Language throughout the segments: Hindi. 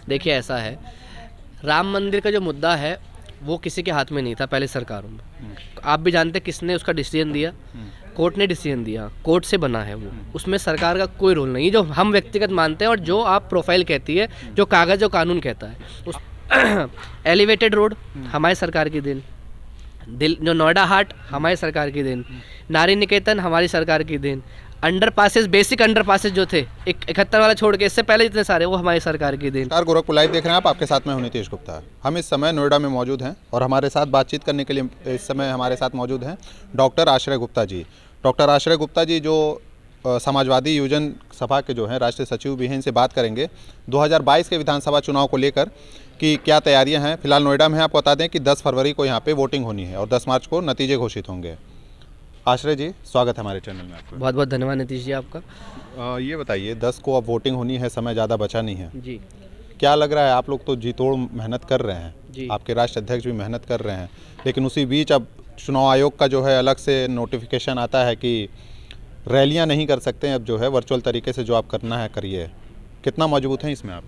देखिए ऐसा है, राम मंदिर का जो मुद्दा है वो किसी के हाथ में नहीं था पहले सरकारों में। तो आप भी जानते हैं किसने उसका डिसीजन दिया, कोर्ट ने डिसीजन दिया, कोर्ट से बना है वो, उसमें सरकार का कोई रोल नहीं, जो हम व्यक्तिगत मानते हैं और जो आप प्रोफाइल कहती है, जो कागज़ जो कानून कहता है उस एलिवेटेड रोड हमारी सरकार की देन, जो नोएडा हाट हमारी सरकार की देन, नारी निकेतन हमारी सरकार की देन, underpasses, basic underpasses जो थे 71 वाला छोड़ के इससे पहले जितने सारे वो हमारी सरकार की देन। गोरखपुर लाइव देख रहे हैं आप, आपके साथ में हूं नीतीश गुप्ता। हम इस समय नोएडा में मौजूद हैं और हमारे साथ बातचीत करने के लिए इस समय हमारे साथ मौजूद हैं डॉक्टर आश्रय गुप्ता जी। डॉक्टर आश्रय गुप्ता जी जो समाजवादी युवजन सभा के जो हैं राष्ट्रीय सचिव भी हैं, इनसे बात करेंगे 2022 के विधानसभा चुनाव को लेकर कि क्या तैयारियां हैं। फिलहाल नोएडा में आपको बता दें कि 10 फरवरी को यहाँ पे वोटिंग होनी है और 10 मार्च को नतीजे घोषित होंगे। आश्रय जी, स्वागत है हमारे चैनल में आपका। बहुत बहुत धन्यवाद नीतीश जी आपका। ये बताइए 10 को अब वोटिंग होनी है, समय ज़्यादा बचा नहीं है जी। क्या लग रहा है, आप लोग तो जी तोड़ मेहनत कर रहे हैं जी। आपके राष्ट्रीय अध्यक्ष भी मेहनत कर रहे हैं, लेकिन उसी बीच अब चुनाव आयोग का जो है अलग से नोटिफिकेशन आता है कि रैलियां नहीं कर सकते हैं, अब जो है वर्चुअल तरीके से जो आप करना है करिए। कितना मजबूत हैं इसमें आप?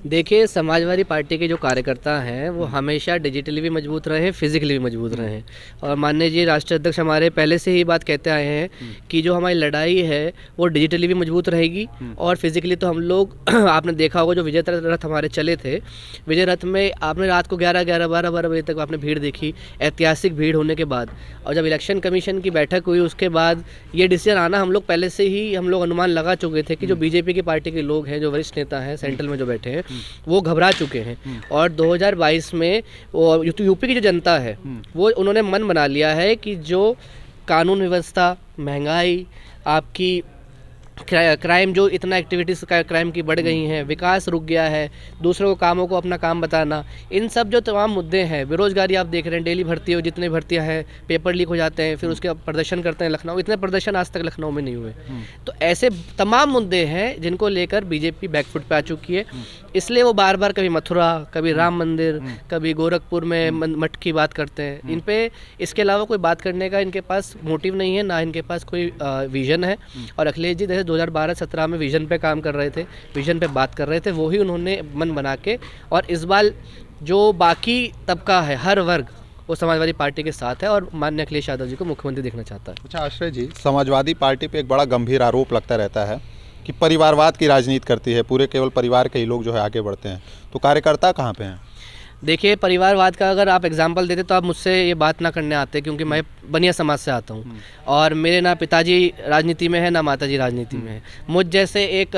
देखिए, समाजवादी पार्टी के जो कार्यकर्ता हैं वो हमेशा डिजिटली भी मजबूत रहे हैं, फिजिकली भी मजबूत रहे हैं। और माननीय जी राष्ट्रीय अध्यक्ष हमारे पहले से ही बात कहते आए हैं कि जो हमारी लड़ाई है वो डिजिटली भी मजबूत रहेगी और फिजिकली तो हम लोग आपने देखा होगा जो विजय रथ हमारे चले थे, विजय रथ में आपने रात को 11-12 बजे तक आपने भीड़ देखी, ऐतिहासिक भीड़ होने के बाद। और जब इलेक्शन कमीशन की बैठक हुई उसके बाद ये डिसीजन आना हम लोग पहले से ही हम लोग अनुमान लगा चुके थे कि जो बीजेपी की पार्टी के लोग हैं, जो वरिष्ठ नेता हैं सेंट्रल में जो बैठे हैं, वो घबरा चुके हैं। और 2022 में यूपी की जो जनता है वो उन्होंने मन बना लिया है कि जो कानून व्यवस्था, महंगाई, आपकी क्राइम, जो इतना एक्टिविटीज़ क्राइम की बढ़ गई हैं, विकास रुक गया है, दूसरों को कामों को अपना काम बताना, इन सब जो तमाम मुद्दे हैं, बेरोजगारी आप देख रहे हैं, डेली भर्ती हो, जितनी भर्तियां हैं, पेपर लीक हो जाते हैं, फिर उसके प्रदर्शन करते हैं लखनऊ, इतने प्रदर्शन आज तक लखनऊ में नहीं हुए। तो ऐसे तमाम मुद्दे हैं जिनको लेकर बीजेपी बैकफुट पे आ चुकी है। इसलिए वो बार बार कभी मथुरा, कभी राम मंदिर, कभी गोरखपुर में मठ की बात करते हैं। इन पे इसके अलावा कोई बात करने का इनके पास मोटिव नहीं है, ना इनके पास कोई विजन है। और अखिलेश जी 2012-17 में विजन पे काम कर रहे थे, विजन पे बात कर रहे थे, वही उन्होंने मन बना के, और इस बार जो बाकी तबका है, हर वर्ग, वो समाजवादी पार्टी के साथ है और माननीय अखिलेश यादव जी को मुख्यमंत्री देखना चाहता है। अच्छा आश्रय जी, समाजवादी पार्टी पे एक बड़ा गंभीर आरोप लगता रहता है कि परिवारवाद की राजनीति करती है, पूरे केवल परिवार के ही लोग जो है आगे बढ़ते हैं, तो कार्यकर्ता कहाँ पे हैं? देखिए, परिवारवाद का अगर आप एग्जाम्पल देते तो आप मुझसे ये बात ना करने आते, क्योंकि मैं बनिया समाज से आता हूँ और मेरे ना पिताजी राजनीति में है ना माताजी राजनीति में है। मुझ जैसे एक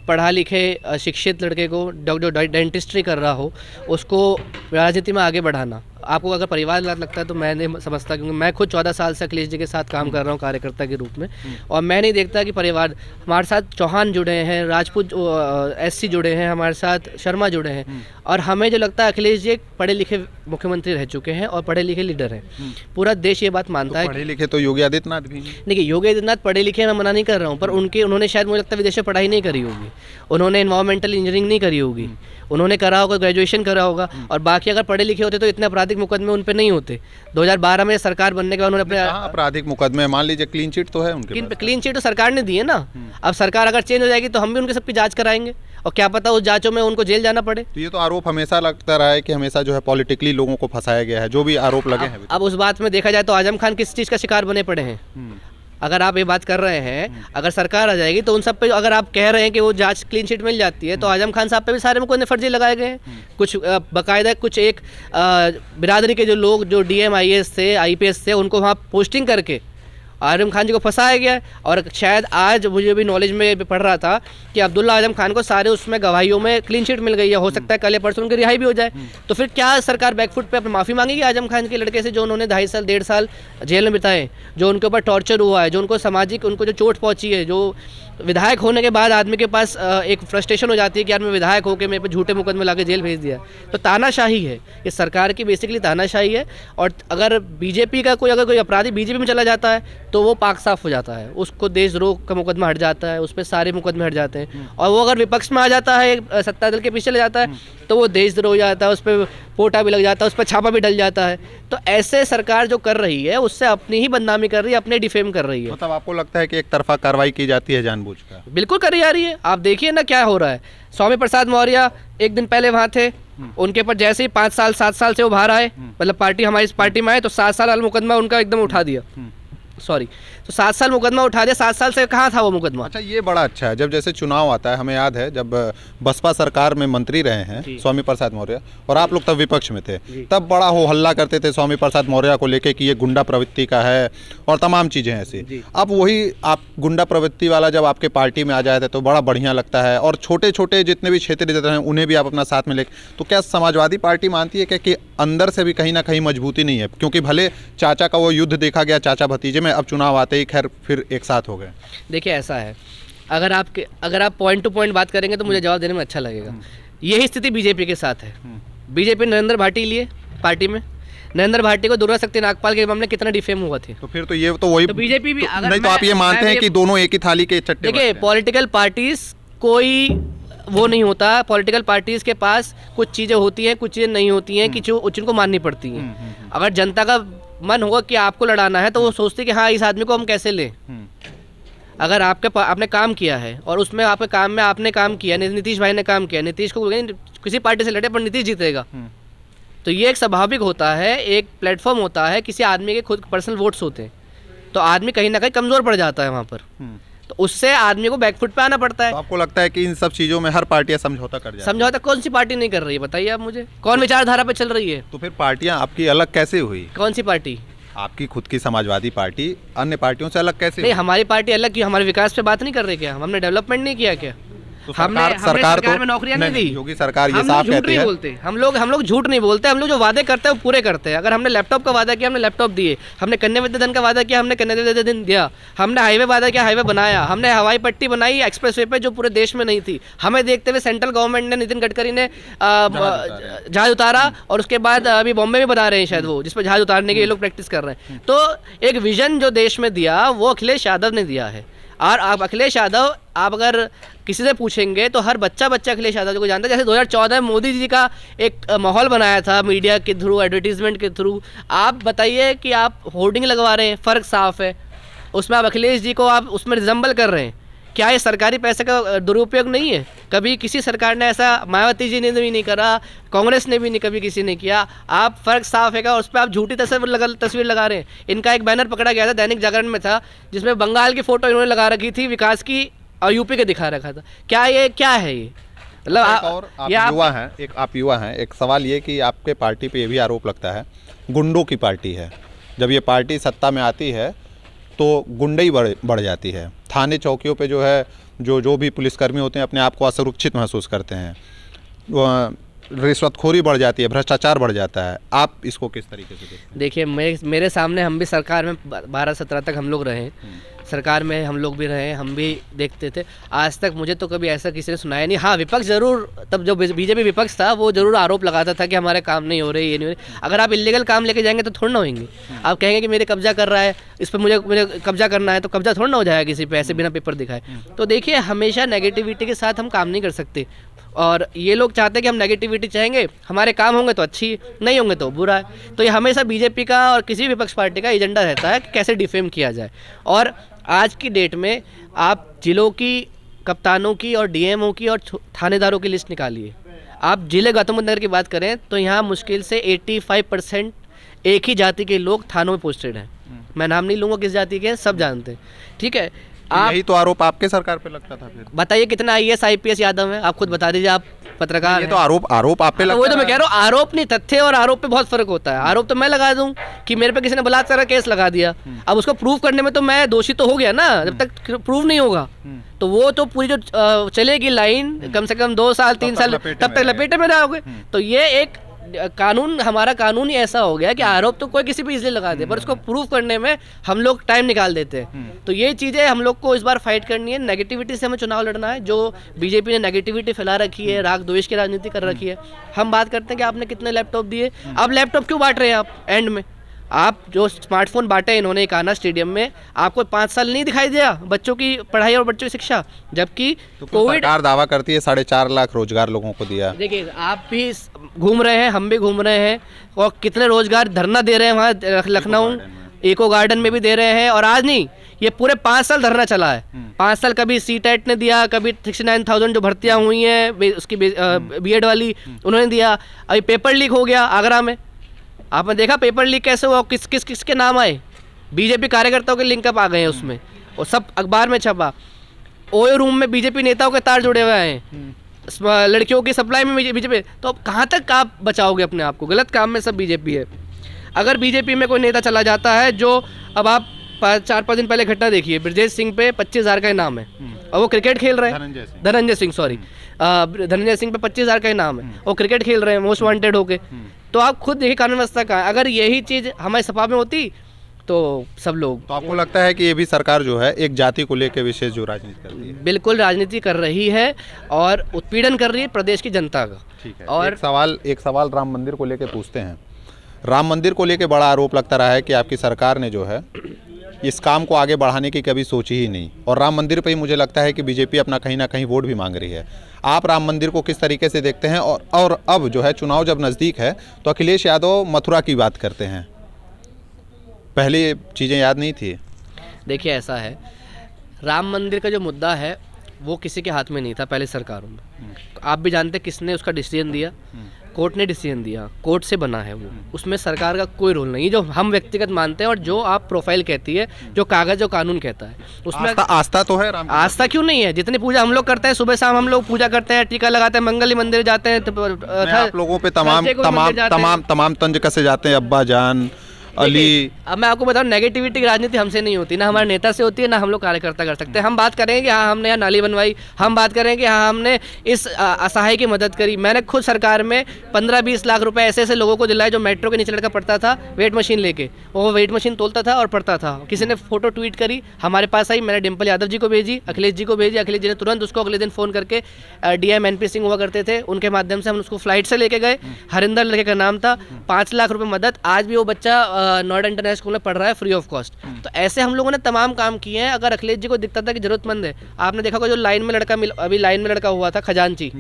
पढ़ा लिखे शिक्षित लड़के को जो डेंटिस्ट्री कर रहा हो उसको राजनीति में आगे बढ़ाना, आपको अगर परिवार लगता है तो मैं नहीं समझता, क्योंकि मैं खुद 14 साल से अखिलेश जी के साथ काम कर रहा हूँ कार्यकर्ता के रूप में, और मैं नहीं देखता कि परिवार, हमारे साथ चौहान जुड़े हैं, राजपूत SC जुड़े हैं, हमारे साथ शर्मा जुड़े हैं, और हमें जो लगता है अखिलेश जी एक पढ़े लिखे मुख्यमंत्री रह चुके हैं और पढ़े लिखे लीडर हैं। पूरा देश ये बात मानता है। पढ़े लिखे तो योगी आदित्यनाथ भी हैं। देखिए, योगी आदित्यनाथ पढ़े लिखे, मैं मना नहीं कर रहा हूँ, पर उन्होंने शायद मुझे लगता है विदेश में पढ़ाई नहीं करी होगी, उन्होंने इन्वायरमेंटल इंजीनियरिंग नहीं करी होगी, उन्होंने करा होगा, ग्रेजुएशन करा होगा। और बाकी अगर पढ़े लिखे होते तो इतने आपराधिक मुकदमे उन पे नहीं होते। 2012 में सरकार बनने के बाद उन्होंने अपने आपराधिक मुकदमे, मान लीजिए क्लीन चिट तो है उनके पास। क्लीन चिट तो सरकार ने दी है ना। अब सरकार अगर चेंज हो जाएगी तो हम भी उनके सबकी जांच कराएंगे, और क्या पता उस जांचों में उनको जेल जाना पड़े। तो ये तो आरोप हमेशा लगता रहा है कि हमेशा जो है पॉलिटिकली लोगों को फंसाया गया है, जो भी आरोप लगे हैं। अब उस बात में देखा जाए तो आजम खान किस चीज़ का शिकार बने पड़े हैं? अगर आप ये बात कर रहे हैं, अगर सरकार आ जाएगी तो उन सब पे, अगर आप कह रहे हैं कि वो जांच क्लीन चिट मिल जाती है, तो आजम खान साहब पे भी सारे मुकदमे फर्जी लगाए गए हैं। कुछ बाकायदा कुछ एक बिरादरी के जो लोग जो DM IAS थे, IPS थे, उनको वहाँ पोस्टिंग करके आजम खान जी को फंसाया गया। और शायद आज मुझे भी नॉलेज में पढ़ रहा था कि अब्दुल्ला आजम खान को सारे उसमें गवाहियों में क्लीन चिट मिल गई है, हो सकता है कल या परसों उनकी रिहाई भी हो जाए। तो फिर क्या सरकार बैकफुट पे अपनी माफ़ी मांगेगी आजम खान के लड़के से, जो उन्होंने 2.5 साल 1.5 साल जेल में बिताए, जो उनके ऊपर टॉर्चर हुआ है, जो उनको सामाजिक, उनको जो चोट पहुंची है, जो विधायक होने के बाद आदमी के पास एक फ्रस्ट्रेशन हो जाती है कि यार मैं विधायक होकर मेरे पे झूठे मुकदमे लाके जेल भेज दिया। तो तानाशाही है ये सरकार की, बेसिकली तानाशाही है। और अगर बीजेपी का अगर कोई अपराधी बीजेपी में चला जाता है तो वो पाक साफ हो जाता है, उसको देशद्रोह का मुकदमा हट जाता है, उस पर सारे मुकदमे हट जाते हैं। और वो अगर विपक्ष में आ जाता है, सत्ता दल के पीछे चले जाता है, तो वो देशद्रोह हो जाता है, उस पर पोटा भी लग जाता है, उस पर छापा भी डल जाता है। तो ऐसे सरकार जो कर रही है उससे अपनी ही बदनामी कर रही है, अपने डिफेम कर रही है। मतलब आपको लगता है कि एक तरफा कार्रवाई की जाती है जानबूझकर? बिल्कुल करी जा रही है। आप देखिए ना क्या हो रहा है। स्वामी प्रसाद मौर्य एक दिन पहले वहाँ थे, उनके ऊपर जैसे ही 5 साल 7 साल से वो बाहर आए, मतलब पार्टी हमारी इस पार्टी में आए, तो 7 साल वाला मुकदमा उनका एकदम उठा दिया। सॉरी, तो 7 साल मुकदमा उठा दिया। 7 साल से कहाँ था वो मुकदमा? अच्छा, ये बड़ा अच्छा है। जब जैसे चुनाव आता है, हमें याद है जब बसपा सरकार में मंत्री रहे हैं स्वामी प्रसाद मौर्य, और आप लोग तब विपक्ष में थे, तब बड़ा हो हल्ला करते थे स्वामी प्रसाद मौर्य को लेके कि ये गुंडा प्रवृत्ति का है और तमाम चीज़ें ऐसी। अब वही आप गुंडा प्रवृत्ति वाला जब आपके पार्टी में आ जाए थे तो बड़ा बढ़िया लगता है, और छोटे छोटे जितने भी क्षेत्रीय नेता हैं उन्हें भी आप अपना साथ में ले। तो क्या समाजवादी पार्टी मानती है कि अंदर से भी कहीं ना कहीं मजबूती नहीं है? क्योंकि भले चाचा का वो युद्ध देखा गया चाचा भतीजे में, अब चुनाव आते ही खैर फिर एक साथ हो गए। देखिए ऐसा है, अगर आप पॉइंट टू पॉइंट बात करेंगे तो मुझे जवाब देने में अच्छा लगेगा। यही स्थिति बीजेपी के साथ है। बीजेपी नरेंद्र भाटी लिए पार्टी में, नरेंद्र भाटी को दुर्गा शक्ति नागपाल के मामले कितना डिफेम हुआ थे। तो फिर तो ये तो वही, तो बीजेपी भी अगर नहीं तो आप ये मानते हैं कि दोनों एक ही थाली के चट्टे? देखिए, पॉलिटिकल पार्टीज कोई वो नहीं होता। पॉलिटिकल पार्टीज के पास कुछ चीज़ें होती हैं, कुछ चीज़ें नहीं होती हैं कि जो जिनको माननी पड़ती हैं। अगर जनता का मन होगा कि आपको लड़ाना है तो वो सोचते हैं कि हाँ, इस आदमी को हम कैसे लें। अगर आपने काम किया है और उसमें आपके काम में आपने काम किया, नीतीश भाई ने काम किया, नीतीश को किसी पार्टी से लड़े पर नीतीश जीतेगा, तो ये एक स्वाभाविक होता है, एक प्लेटफॉर्म होता है। किसी आदमी के खुद पर्सनल वोट्स होते हैं, तो आदमी कहीं ना कहीं कमज़ोर पड़ जाता है वहाँ पर, तो उससे आदमी को बैकफुट पे आना पड़ता है। तो आपको लगता है कि इन सब चीज़ों में हर पार्टियां समझौता कर जाती हैं? समझौता कौन सी पार्टी नहीं कर रही है, बताइए आप मुझे। कौन विचारधारा पे चल रही है? तो फिर पार्टियां आपकी अलग कैसे हुई? कौन सी पार्टी? आपकी खुद की समाजवादी पार्टी अन्य पार्टियों से अलग कैसे नहीं, हुई? हमारी पार्टी अलग क्यों? हमारे विकास पे बात नहीं कर रहे क्या? हमने डेवलपमेंट नहीं किया क्या? तो हमने सरकार में नौकरियां नहीं दी। योगी सरकार ये हम साफ झूठ कहती नहीं है। बोलते, हम लोग झूठ नहीं बोलते। हम लोग जो वादे करते हैं वो पूरे करते हैं। अगर हमने लैपटॉप का वादा किया, हमने लैपटॉप दिए। हमने कन्या विद्याधन का वादा किया, हमने कन्या विद्याधन दिया। हमने हाईवे वादा किया, हाईवे बनाया। हमने हवाई पट्टी बनाई एक्सप्रेसवे पे जो पूरे देश में नहीं थी। हमें देखते हुए सेंट्रल गवर्नमेंट ने, नितिन गडकरी ने जहाज उतारा, और उसके बाद अभी बॉम्बे में बना रहे हैं शायद वो, जिस पर जहाज उतारने के ये लोग प्रैक्टिस कर रहे हैं। तो एक विजन जो देश में दिया वो अखिलेश यादव ने दिया है। और आप अखिलेश यादव, आप अगर किसी से पूछेंगे तो हर बच्चा अखिलेश यादव को जानता है। जैसे 2014 में मोदी जी का एक माहौल बनाया था मीडिया के थ्रू, एडवर्टीजमेंट के थ्रू। आप बताइए कि आप होर्डिंग लगवा रहे हैं, फ़र्क साफ है। उसमें आप अखिलेश जी को आप उसमें रिजम्बल कर रहे हैं। क्या ये सरकारी पैसे का दुरुपयोग नहीं है? कभी किसी सरकार ने ऐसा, मायावती जी ने भी नहीं करा, कांग्रेस ने भी नहीं कभी किसी ने किया। आप फ़र्क साफ है, और उस पर आप झूठी तस्वीर लगा रहे हैं। इनका एक बैनर पकड़ा गया था, दैनिक जागरण में था, जिसमें बंगाल की फ़ोटो इन्होंने लगा रखी थी विकास की, और यूपी के दिखा रखा था। क्या है ये? मतलब आप युवा हैं, एक सवाल ये कि आपके पार्टी पे ये भी आरोप लगता है गुंडों की पार्टी है। जब ये पार्टी सत्ता में आती है तो गुंडई बढ़ जाती है। थाने चौकियों पे जो है जो भी पुलिसकर्मी होते हैं अपने आप को असुरक्षित महसूस करते हैं, रिश्वतखोरी बढ़ जाती है, भ्रष्टाचार बढ़ जाता है। आप इसको किस तरीके से देखते हैं? देखिए, मेरे सामने, हम भी सरकार में 12-17 तक हम लोग रहे, सरकार में हम लोग भी रहे, हम भी देखते थे। आज तक मुझे तो कभी ऐसा किसी ने सुनाया नहीं। हाँ, विपक्ष ज़रूर, तब जो बीजेपी विपक्ष था वो ज़रूर आरोप लगाता था कि हमारे काम नहीं हो रहे, ये नहीं हो रहे। अगर आप इलीगल काम लेके जाएंगे तो थोड़ा ना होंगे। आप कहेंगे कि मेरे कब्जा कर रहा है, इस पर मुझे कब्जा करना है, तो कब्जा थोड़ा ना हो जाएगा किसी पे ऐसे बिना पेपर दिखाए। तो देखिए, हमेशा नेगेटिविटी के साथ हम काम नहीं कर सकते, और ये लोग चाहते हैं कि हम नेगेटिविटी चाहेंगे, हमारे काम होंगे तो अच्छी, नहीं होंगे तो बुरा है। तो ये हमेशा बीजेपी का और किसी भी विपक्ष पार्टी का एजेंडा रहता है कि कैसे डिफेम किया जाए। और आज की डेट में आप जिलों की, कप्तानों की और डीएमओ की और थानेदारों की लिस्ट निकालिए। आप जिले गौतम बुद्ध नगर की बात करें तो यहाँ मुश्किल से 85% एक ही जाति के लोग थानों में पोस्टेड हैं। मैं नाम नहीं लूँगा किस जाति के हैं, सब जानते हैं, ठीक है। यही तो आरोप आपके सरकार पे लगता था। फिर बताइए कितना IAS IPS यादव है, आप खुद बता दीजिए, आप पत्रकार ये तो आरोप आप पे लगता है। वही तो मैं कह रहा हूँ, आरोप नहीं, तथ्य और आरोप पे बहुत फर्क होता है। आरोप तो मैं लगा दूं कि मेरे पे किसी ने बलात्कार का केस लगा दिया, अब उसको प्रूव करने में तो मैं दोषी तो हो गया ना, जब तक प्रूव नहीं होगा तो वो तो पूरी जो चलेगी लाइन कम से कम 2 साल 3 साल तब तक लपेटे में रहोगे। तो ये एक कानून, हमारा कानून ही ऐसा हो गया कि आरोप तो कोई किसी भी इजीली लगा दे, पर उसको प्रूव करने में हम लोग टाइम निकाल देते हैं। तो ये चीज़ें हम लोग को इस बार फाइट करनी है। नेगेटिविटी से हमें चुनाव लड़ना है। जो बीजेपी ने नेगेटिविटी फैला रखी है, राग द्वेष की राजनीति कर रखी है। हम बात करते हैं कि आपने कितने लैपटॉप दिए, अब लैपटॉप क्यों बांट रहे हैं आप एंड में? आप जो स्मार्टफोन बांटे इन्होंने कान्हा स्टेडियम में, आपको 5 साल नहीं दिखाई दिया बच्चों की पढ़ाई और बच्चों की शिक्षा, जबकि तो कोविड सरकार दावा करती है 4.5 लाख रोजगार लोगों को दिया। देखिए आप भी घूम रहे हैं, हम भी घूम रहे हैं, और कितने रोजगार धरना दे रहे हैं वहाँ लखनऊ इको गार्डन में भी दे रहे हैं। और आज नहीं, ये पूरे 5 साल धरना चला है। 5 साल कभी सीटेट ने दिया, कभी 69,000 जो भर्तियाँ हुई हैं उसकी बीएड वाली उन्होंने दिया। अभी पेपर लीक हो गया आगरा में, आपने देखा पेपर लीक कैसे हुआ, किसके नाम आए, बीजेपी कार्यकर्ताओं के लिंकअप आ गए हैं उसमें, और सब अखबार में छपा। ओयो रूम में बीजेपी नेताओं के तार जुड़े हुए हैं, लड़कियों की सप्लाई में बीजेपी। तो अब कहाँ तक आप बचाओगे अपने आप को? गलत काम में सब बीजेपी है। अगर बीजेपी में कोई नेता चला जाता है, जो अब आप 4-5 दिन पहले घटना देखिए, ब्रजेश सिंह पे 25,000 का इनाम है, और वो क्रिकेट खेल रहे हैं। धनंजय सिंह धनंजय सिंह पे 25,000 का इनाम है, वो क्रिकेट खेल रहे हैं मोस्ट वांटेड होके। तो आप खुद देखिए कानून व्यवस्था का, अगर यही चीज़ हमारे सपा में होती तो सब लोग। तो आपको लगता है कि ये भी सरकार जो है एक जाति को लेकर विशेष जो राजनीति करती है? बिल्कुल राजनीति कर रही है और उत्पीड़न कर रही है प्रदेश की जनता का। ठीक है। और एक सवाल राम मंदिर को लेकर पूछते हैं। राम मंदिर को लेकर बड़ा आरोप लगता रहा है कि आपकी सरकार ने जो है इस काम को आगे बढ़ाने की कभी सोची ही नहीं, और राम मंदिर पे ही मुझे लगता है कि बीजेपी अपना कहीं ना कहीं वोट भी मांग रही है। आप राम मंदिर को किस तरीके से देखते हैं? और अब जो है चुनाव जब नज़दीक है तो अखिलेश यादव मथुरा की बात करते हैं, पहले ये चीज़ें याद नहीं थी? देखिए ऐसा है, राम मंदिर का जो मुद्दा है वो किसी के हाथ में नहीं था पहले सरकारों में। आप भी जानते हैं किसने उसका डिसीजन दिया, कोर्ट ने डिसीजन दिया, कोर्ट से बना है वो, उसमें सरकार का कोई रोल नहीं, जो हम व्यक्तिगत मानते हैं और जो आप प्रोफाइल कहती है, जो कागज जो कानून कहता है उसमें आस्था तो है। आस्था क्यों नहीं है? जितनी पूजा हम लोग करते हैं, सुबह शाम हम लोग पूजा करते हैं, टीका लगाते हैं, मंगली मंदिर जाते हैं, आप लोगों पे तमाम तंज कसे जाते हैं, अब्बा जान अली। अब मैं आपको बताऊं, नेगेटिविटी की राजनीति हमसे नहीं होती, ना हमारे नेता से होती है, ना हम लोग कार्यकर्ता कर सकते हैं। हम बात करेंगे कि हाँ हमने यहाँ नाली बनवाई, हम बात करेंगे कि हाँ हमने इस असहाय की मदद करी। मैंने खुद सरकार में 15-20 लाख रुपए ऐसे ऐसे लोगों को दिलाए जो मेट्रो के नीचे लड़का पढ़ता था वेट मशीन लेके, वो वेट मशीन तोलता था और पढ़ता था। किसी ने फोटो ट्वीट करी, हमारे पास आई, मैंने डिम्पल यादव जी को भेजी, अखिलेश जी को भेजी, अखिलेश जी ने तुरंत उसको अगले दिन फ़ोन करके DM NP सिंह हुआ करते थे, उनके माध्यम से हम उसको फ्लाइट से लेके गए। हरिंदर लड़के का नाम था, 5 लाख रुपये मदद। आज भी वो बच्चा नोएडा इंटरनेशनल स्कूल में पढ़ रहा है फ्री ऑफ कॉस्ट। तो ऐसे हम लोगों ने तमाम काम किए हैं। अगर अखिलेश जी को दिखता था कि जरूरतमंद है, आपने देखा होगा जो लाइन में लड़का अभी लाइन में लड़का हुआ था खजांची,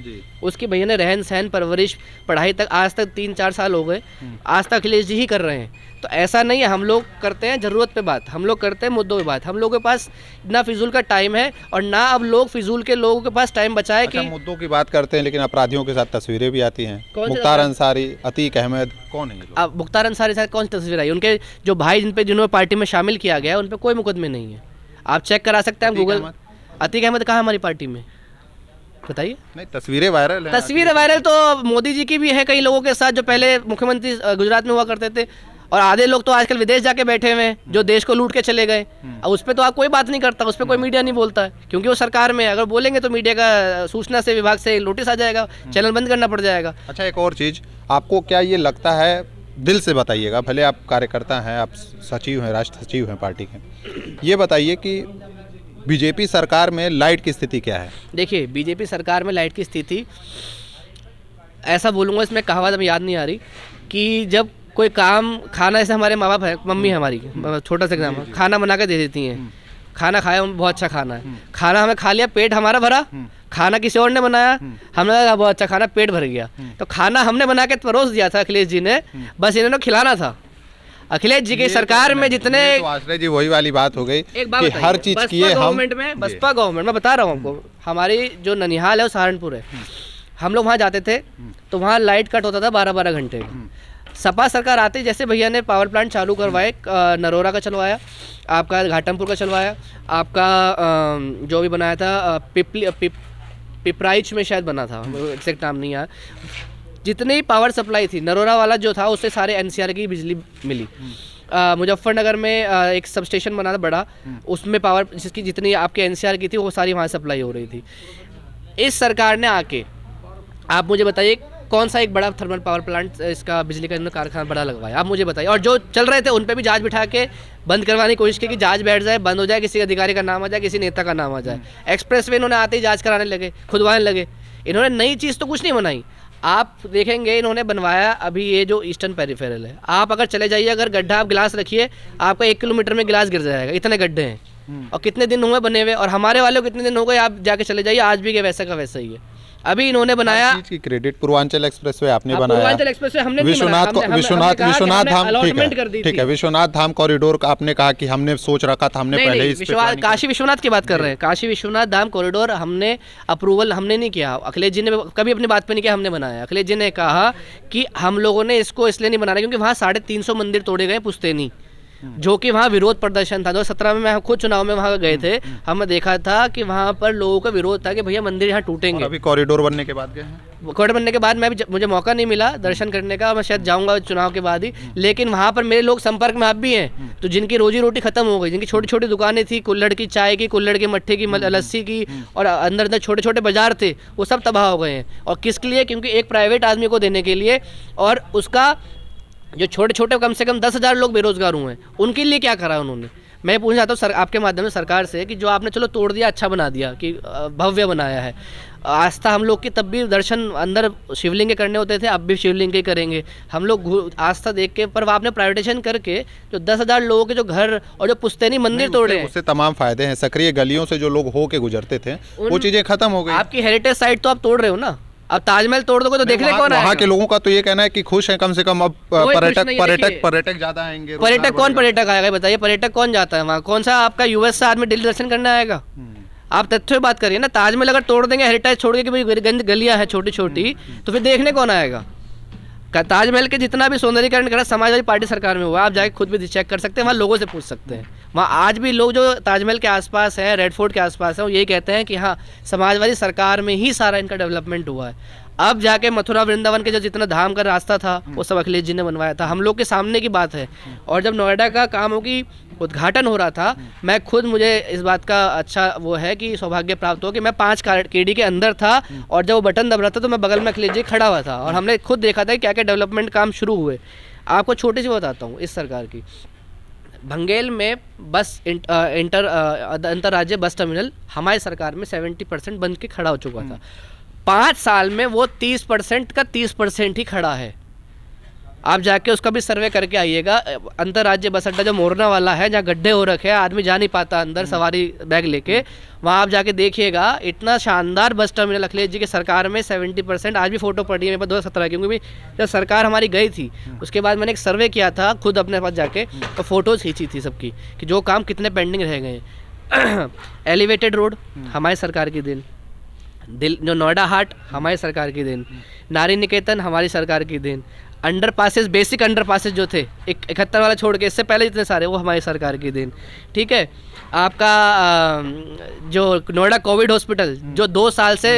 उसकी भैया ने रहन सहन परवरिश पढ़ाई तक आज तक 3-4 साल हो गए, आज तक अखिलेश जी ही कर रहे हैं। तो ऐसा नहीं है, हम लोग करते हैं ज़रूरत पे बात, हम लोग करते हैं मुद्दों पे बात। हम लोगों के पास ना फिजूल का टाइम है और ना अब लोग फिजूल के लोगों के पास टाइम बचा है। कि मुद्दों की बात करते हैं लेकिन अपराधियों के साथ तस्वीरें भी आती हैं। मुख्तार अंसारी, अतीक अहमद, कौन है? अब मुख्तार अंसारी साथ कौन सी तस्वीर आई? उनके जो भाई जिन्होंने पार्टी में शामिल किया गया उन पर कोई मुकदमे नहीं है, आप चेक करा सकते हैं गूगल। अतीक अहमद कहाँ हमारी पार्टी में, बताइए? नहीं, तस्वीरें वायरल हैं। तस्वीरें वायरल तो मोदी जी की भी है, कई लोगों के साथ जो पहले मुख्यमंत्री गुजरात में हुआ करते थे, और आधे लोग तो आजकल विदेश जाके बैठे हुए हैं जो देश को लूट के चले गए। अब उस पर तो आप कोई बात नहीं करता, उस पर कोई मीडिया नहीं बोलता है, क्योंकि वो सरकार में अगर बोलेंगे तो मीडिया का सूचना से विभाग से नोटिस आ जाएगा, चैनल बंद करना पड़ जाएगा। अच्छा, एक और चीज़, आपको क्या ये लगता है, दिल से बताइएगा, भले आप कार्यकर्ता हैं, आप सचिव हैं, राष्ट्र सचिव हैं पार्टी के, ये बताइए कि बीजेपी सरकार में लाइट की स्थिति क्या है? देखिए, बीजेपी सरकार में लाइट की स्थिति, ऐसा बोलूँगा, इसमें कहावत हमें याद नहीं आ रही, कि जब कोई काम खाना, ऐसे हमारे माँ बाप है, मम्मी हमारी, छोटा सा एग्जाम्पल, खाना बना के दे देती हैं, खाना खाया, बहुत अच्छा खाना है, खाना हमें खा लिया, पेट हमारा भरा, खाना किसी और ने बनाया, हमने कहा बहुत अच्छा खाना, पेट भर गया। तो खाना हमने बना के परोस दिया था अखिलेश जी ने, बस इन्होंने खिलाना था। अखिलेश जी की सरकार में जितने, आश्रय जी वही वाली बात हो गई कि हर चीज की गवर्नमेंट में, बसपा गवर्नमेंट में बता रहा हूँ आपको, हमारी जो ननिहाल है वो सहारनपुर है, हम लोग वहाँ जाते थे तो वहाँ लाइट कट होता था 12-12 घंटे। सपा सरकार आते जैसे भैया ने पावर प्लांट चालू करवाए, नरोरा का चलवाया, आपका घाटमपुर का चलवाया, आपका जो भी बनाया था पिपराइच में शायद बना था, एग्जैक्ट नाम नहीं आया, जितनी पावर सप्लाई थी, नरोरा वाला जो था उससे सारे NCR की बिजली मिली। मुजफ्फरनगर में एक सब स्टेशन बना था बड़ा, उसमें पावर जिसकी जितनी आपके NCR की थी वो सारी वहाँ सप्लाई हो रही थी। इस सरकार ने आके, आप मुझे बताइए कौन सा एक बड़ा थर्मल पावर प्लांट इसका बिजली का कारखाना बड़ा लगवाया, आप मुझे बताइए। और जो चल रहे थे उन पे भी जांच बिठा के बंद करवाने की कोशिश की कि जांच बैठ जाए, बंद हो जाए, किसी अधिकारी का नाम आ जाए, किसी नेता का नाम आ जाए। एक्सप्रेसवे इन्होंने आते ही जांच कराने लगे, खुदवाने लगे। इन्होंने नई चीज़ तो कुछ नहीं बनाई। आप देखेंगे इन्होंने बनवाया अभी ये जो ईस्टर्न पेरिफेरल है, आप अगर चले जाइए, अगर गड्ढा आप गिलास रखिए, आपका 1 किलोमीटर में गिलास गिर जाएगा, इतने गड्ढे हैं। और कितने दिन हुए बने हुए, और हमारे वालों को कितने दिन हो गए, आप जाके चले जाइए, आज भी वैसा का वैसा ही है। अभी इन्होंने बनाया चीज की क्रेडिट पूर्वांचल एक्सप्रेसवे आपने बनाया, पूर्वांचल एक्सप्रेस हमने नहीं विश्वनाथ बनाया, विश्वनाथ विश्वनाथ धाम, अलॉटमेंट कर दी ठीक थी। है, विश्वनाथ धाम कॉरिडोर का आपने कहा कि हमने सोच रखा था, हमने पहले ही इस पे planning काशी विश्वनाथ की बात कर रहे हैं, काशी विश्वनाथ धाम कॉरिडोर हमने अप्रूवल हमने नहीं किया, अखिलेश जी ने कभी अपनी बात पे नहीं किया, हमने बनाया। अखिलेश जी ने कहा कि हम लोगों ने इसको इसलिए नहीं बनाना क्योंकि वहाँ 350 मंदिर तोड़े गए पुश्तैनी, जो कि वहाँ विरोध प्रदर्शन था। 2017 में मैं खुद चुनाव में वहाँ गए थे, हमने देखा था कि वहाँ पर लोगों का विरोध था कि भैया मंदिर यहाँ टूटेंगे। अभी कॉरिडोर बनने के बाद गए हैं, कॉरिडोर बनने के बाद मैं भी, मुझे मौका नहीं मिला दर्शन करने का, मैं शायद जाऊंगा चुनाव के बाद ही, लेकिन वहाँ पर मेरे लोग संपर्क में आप भी हैं, तो जिनकी रोजी रोटी खत्म हो गई, जिनकी छोटी छोटी दुकानें थी, कुल्हड़ की चाय की, कुल्हड़ के मट्ठे की, लस्सी की, और अंदर अंदर छोटे छोटे बाजार थे, वो सब तबाह हो गए हैं। और किसके लिए? क्योंकि एक प्राइवेट आदमी को देने के लिए, और उसका जो छोटे छोटे कम से कम 10,000 लोग बेरोजगार हुए हैं, उनके लिए क्या करा उन्होंने? मैं पूछना चाहता हूँ आपके माध्यम से सरकार से कि जो आपने चलो तोड़ दिया, अच्छा बना दिया, कि भव्य बनाया है, आस्था हम लोग की तब भी दर्शन अंदर शिवलिंग के करने होते थे, अब भी शिवलिंग के करेंगे हम लोग आस्था देख के, पर आपने प्राइवेटाइजेशन करके जो 10,000 लोगों के जो घर और जो पुश्तैनी मंदिर तोड़े हैं, उससे तमाम फायदे हैं। सक्रिय गलियों से जो लोग होके गुजरते थे वो चीजें खत्म हो गई। आपकी हेरिटेज साइट तो आप तोड़ रहे हो ना, अब ताजमहल तोड़ दोगे तो देखने कौन आएगा? वहाँ के लोगों का तो ये कहना है कि खुश हैं, कम से कम अब पर्यटक ज्यादा आएंगे। पर्यटक कौन पर्यटक आएगा बताइए? पर्यटक कौन जाता है वहाँ? कौन सा आपका यूएस से आदमी दिल्ली दर्शन करने आएगा? आप तथ्य बात करिए ना। ताजमहल अगर तोड़ देंगे, हेरिटेज छोड़ के कि भाई गंज गलियां हैं छोटी छोटी, तो फिर देखने कौन आएगा? ताजमहल के जितना भी सौंदर्यीकरण करा समाजवादी पार्टी सरकार में हुआ, आप जाके खुद भी चेक कर सकते हैं, वहाँ लोगों से पूछ सकते हैं। वहाँ आज भी लोग जो ताजमहल के आसपास हैं, रेड फोर्ट के आसपास हैं, वो यही कहते हैं कि हाँ, समाजवादी सरकार में ही सारा इनका डेवलपमेंट हुआ है। अब जाके मथुरा वृंदावन के जो जितना धाम का रास्ता था, वो सब अखिलेश जी ने बनवाया था, हम लोग के सामने की बात है। और जब नोएडा का कामों की उद्घाटन हो रहा था, मैं खुद, मुझे इस बात का अच्छा वो है कि सौभाग्य प्राप्त हो कि मैं 5 केडी के अंदर था, और जब वो बटन दब रहा था तो मैं बगल में अखिलेश जी खड़ा हुआ था, और हमने खुद देखा था कि क्या क्या डेवलपमेंट काम शुरू हुए। आपको छोटी सी बताता हूँ इस सरकार की। भंगेल में बस अंतर्राज्यीय बस टर्मिनल हमारी सरकार में 70% बन के खड़ा हो चुका था। 5 साल में वो 30% का 30% ही खड़ा है। आप जाके उसका भी सर्वे करके आइएगा। अंतर्राज्यीय बस अड्डा जो मोरना वाला है, जहाँ गड्ढे हो रखे हैं, आदमी जा नहीं पाता अंदर सवारी बैग लेके, वहाँ आप जाके देखिएगा, इतना शानदार बस टर्मिनल अखिलेश जी की सरकार में 70%। आज भी फोटो पड़ी है मेरे पास 2017 की, क्योंकि जब सरकार हमारी गई थी उसके बाद मैंने एक सर्वे किया था खुद अपने पास जाके, तो फोटोज़ खींची थी सबकी कि जो काम कितने पेंडिंग रह गए हैं। एलिवेटेड रोड हमारी सरकार की देन, जो नोएडा हाट हमारी सरकार की देन, नारी निकेतन हमारी सरकार की देन, underpasses, basic underpasses जो थे 71 वाला छोड़ के, इससे पहले जितने सारे, वो हमारी सरकार की देन। ठीक है, आपका जो नोएडा कोविड हॉस्पिटल जो 2 साल से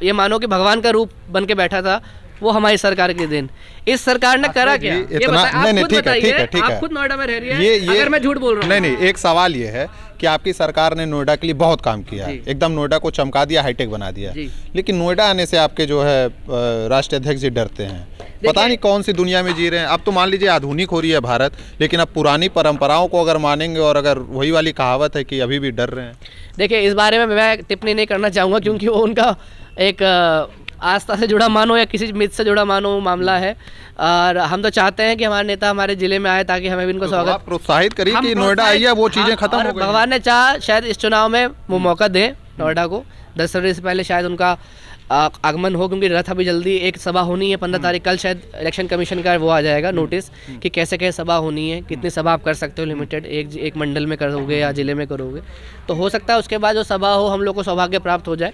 ये मानो कि भगवान का रूप बन के बैठा था, वो हमारी सरकार के दिन। इस सरकार ने करा क्या? ये नहीं, ठीक है, आप खुद नोएडा में रह रही हैं, अगर मैं झूठ बोल रहा हूँ। नहीं, एक सवाल ये है कि आपकी सरकार ने नोएडा के लिए बहुत काम किया है, एकदम नोएडा को चमका दिया, हाईटेक बना दिया, लेकिन नोएडा आने से आपके जो है राष्ट्रीय अध्यक्ष जी डरते हैं। पता नहीं कौन सी दुनिया में जी रहे हैं। अब तो मान लीजिए आधुनिक हो रही है भारत, लेकिन अब पुरानी परंपराओं को अगर मानेंगे, और अगर वही वाली कहावत है कि अभी भी डर रहे हैं। देखिए, इस बारे में मैं टिप्पणी नहीं करना चाहूँगा, क्योंकि वो उनका एक आस्था से जुड़ा मानो या किसी मिथ से जुड़ा मानो मामला है, और हम तो चाहते हैं कि हमारे नेता हमारे जिले में आए, ताकि हमें भी इनको स्वागत, प्रोत्साहित करिए कि नोएडा आइए, वो चीज़ें खत्म हो गई। भगवान ने चाहा शायद इस चुनाव में वो मौका दें नोएडा को, 10 फरवरी से पहले शायद उनका आगमन हो, क्योंकि रथ अभी जल्दी एक सभा होनी है 15 तारीख, कल शायद इलेक्शन कमीशन का वो आ जाएगा नोटिस कि कैसे कैसे सभा होनी है, कितनी सभा आप कर सकते हो, लिमिटेड एक मंडल में करोगे या जिले में करोगे, तो हो सकता है उसके बाद जो सभा हो हम लोग को सौभाग्य प्राप्त हो जाए,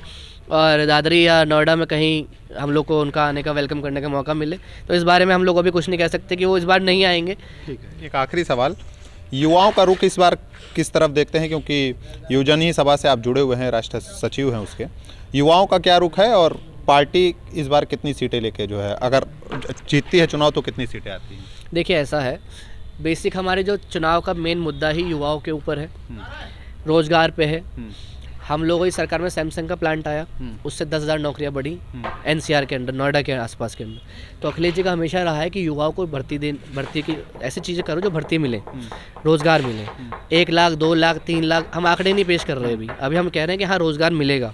और दादरी या नोएडा में कहीं हम लोग को उनका आने का वेलकम करने का मौका मिले। तो इस बारे में हम लोग अभी कुछ नहीं कह सकते कि वो इस बार नहीं आएंगे। ठीक है, एक आखिरी सवाल, युवाओं का रुख इस बार किस तरफ देखते हैं? क्योंकि युवजन ही सभा से आप जुड़े हुए हैं, राष्ट्रीय सचिव हैं उसके, युवाओं का क्या रुख है, और पार्टी इस बार कितनी सीटें लेके जो है, अगर जीतती है चुनाव तो कितनी सीटें आती हैं? देखिए, ऐसा है, बेसिक हमारे जो चुनाव का मेन मुद्दा ही युवाओं के ऊपर है, रोजगार पे है। हम लोगों की सरकार में सैमसंग का प्लांट आया, उससे 10,000 नौकरियां बढ़ी एनसीआर के अंदर, नोएडा के आसपास के अंदर। तो अखिलेश जी का हमेशा रहा है कि युवाओं को भर्ती की ऐसी चीज़ें करो जो भर्ती मिले, रोज़गार मिले। 1 लाख 2 लाख 3 लाख हम आंकड़े नहीं पेश कर रहे अभी हम कह रहे हैं कि हाँ रोज़गार मिलेगा।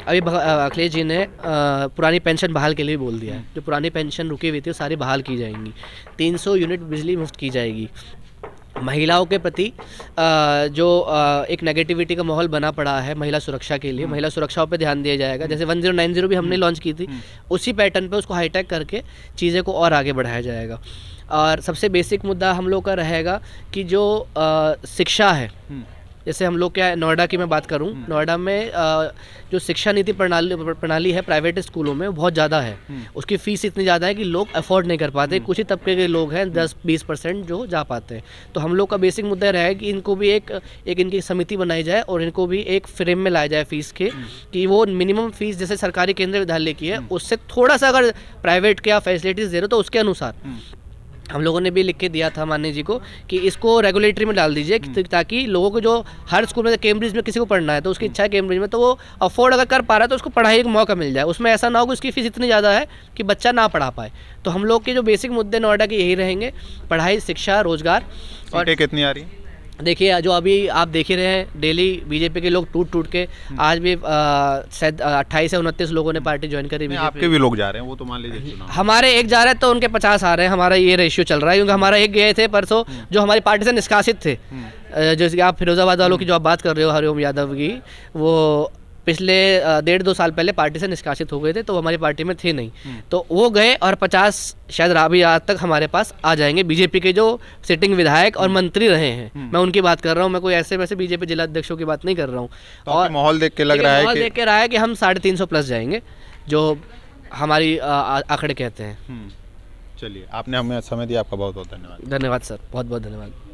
अभी अखिलेश जी ने पुरानी पेंशन बहाल के लिए भी बोल दिया है। जो पुरानी पेंशन रुकी हुई थी वो सारी बहाल की जाएंगी। 300 यूनिट बिजली मुफ्त की जाएगी। महिलाओं के प्रति जो एक नेगेटिविटी का माहौल बना पड़ा है महिला सुरक्षा के लिए, महिला सुरक्षाओं पे ध्यान दिया जाएगा। जैसे 1090 भी हमने लॉन्च की थी, उसी पैटर्न पे उसको हाईटेक करके चीज़ें को और आगे बढ़ाया जाएगा। और सबसे बेसिक मुद्दा हम लोग का रहेगा कि जो शिक्षा है, जैसे हम लोग क्या नोएडा की मैं बात करूं, नोएडा में जो शिक्षा नीति प्रणाली है प्राइवेट स्कूलों में बहुत ज़्यादा है। उसकी फ़ीस इतनी ज़्यादा है कि लोग अफोर्ड नहीं कर पाते। कुछ ही तबके के लोग हैं 10-20% जो जा पाते हैं। तो हम लोग का बेसिक मुद्दा रहेगा कि इनको भी एक इनकी समिति बनाई जाए और इनको भी एक फ्रेम में लाया जाए फ़ीस के, कि वो मिनिमम फ़ीस जैसे सरकारी केंद्रीय विद्यालय की है उससे थोड़ा सा अगर प्राइवेट के आप फैसिलिटीज़ दे रहे हो तो उसके अनुसार हम लोगों ने भी लिख के दिया था माननीय जी को कि इसको रेगुलेटरी में डाल दीजिए, ताकि लोगों को जो हर स्कूल में कैम्ब्रिज में किसी को पढ़ना है तो उसकी इच्छा है कैम्ब्रिज में, तो वो अफोर्ड अगर कर पा रहा है तो उसको पढ़ाई का मौका मिल जाए। उसमें ऐसा ना हो कि उसकी फ़ीस इतनी ज़्यादा है कि बच्चा ना पढ़ा पाए। तो हम लोग के जो बेसिक मुद्दे नोएडा के यही रहेंगे, पढ़ाई, शिक्षा, रोजगार। और कितनी आ रही है? देखिए जो अभी आप देख ही रहे हैं, डेली बीजेपी के लोग टूट के आज भी शायद 28 या 29 लोगों ने पार्टी ज्वाइन करी। आपके भी लोग जा रहे हैं, वो तो मान लीजिए हमारे एक जा रहे हैं तो उनके 50 आ रहे हैं। हमारा ये रेशियो चल रहा है, क्योंकि हमारा एक गए थे परसों जो हमारी पार्टी से निष्कासित थे। जैसे कि आप फिरोजाबाद वालों की जो आप बात कर रहे हो, हरिओम यादव की, वो पिछले 1.5-2 साल पहले पार्टी से निष्कासित हो गए थे, तो हमारी पार्टी में थे नहीं। तो वो गए और 50 शायद अभी आज तक हमारे पास आ जाएंगे। बीजेपी के जो सिटिंग विधायक और मंत्री रहे हैं, मैं उनकी बात कर रहा हूँ, मैं कोई ऐसे वैसे बीजेपी जिला अध्यक्षों की बात नहीं कर रहा हूँ। तो और माहौल देख के लग रहा है कि हम 350 प्लस जाएंगे, जो हमारी आंकड़े कहते हैं। चलिए, आपने हमें समय दिया, आपका बहुत बहुत धन्यवाद। धन्यवाद सर, बहुत बहुत धन्यवाद।